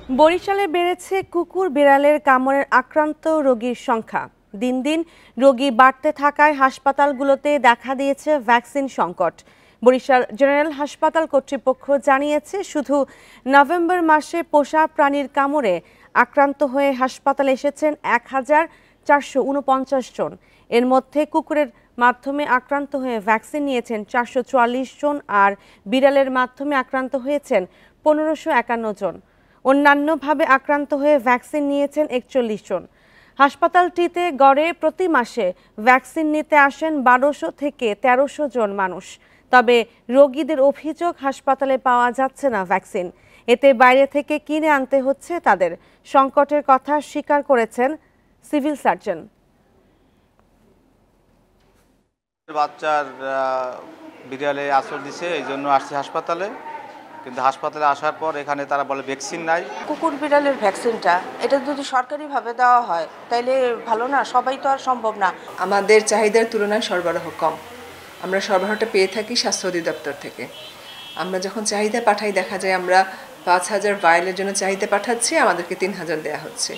বরিশালে বেড়েছে কুকুর বিড়ালের কামড়ের আক্রান্ত রোগীর সংখ্যা। দিন দিন রোগী বাড়তে থাকায় হাসপাতালগুলোতে দেখা দিয়েছে ভ্যাকসিন সংকট। বরিশাল জেনারেল হাসপাতাল কর্তৃপক্ষ জানিয়েছে, শুধু নভেম্বর মাসে পোষা প্রাণীর কামড়ে আক্রান্ত হয়ে হাসপাতালে এসেছেন ১,৪৪৯ জন। এর মধ্যে কুকুরের মাধ্যমে আক্রান্ত হয়ে ভ্যাকসিন নিয়েছেন ৪৪৪ জন, আর বিড়ালের মাধ্যমে আক্রান্ত হয়েছেন ১৫৫১ জন। অন্যান্যভাবে আক্রান্ত হয়ে ভ্যাকসিন নিয়েছেন ৪১ জন। হাসপাতালটিতে গড়ে প্রতি মাসে ভ্যাকসিন নিতে আসেন ১২০০ থেকে ১৩০০ জন মানুষ। তবে রোগীদের অভিযোগ, হাসপাতালে পাওয়া যাচ্ছে না ভ্যাকসিন। এতে বাইরে থেকে কিনে আনতে হচ্ছে তাদের। সংকটের কথা স্বীকার করেছেন সিভিল সার্জন। বাচ্চার বিড়ালে আশ্রয় দিছে, এই জন্য আসছি হাসপাতালে। কিন্তু হাসপাতালে আসার পর এখানে তারা বলে ভ্যাকসিন নাই। কুকুর বিড়ালের ভ্যাকসিনটা এটা যদি সরকারিভাবে দেওয়া হয় তাইলে ভালো না, সবাই তো আর সম্ভব না। আমাদের চাহিদার তুলনায় সরবরাহ কম। আমরা সরবরাহটা পেয়ে থাকি স্বাস্থ্য অধিদপ্তর থেকে। আমরা যখন চাহিদা পাঠাই দেখা যায় আমরা ৫,০০০ ভায়েলের জন্য চাহিদা পাঠাচ্ছি, আমাদেরকে ৩,০০০ দেওয়া হচ্ছে।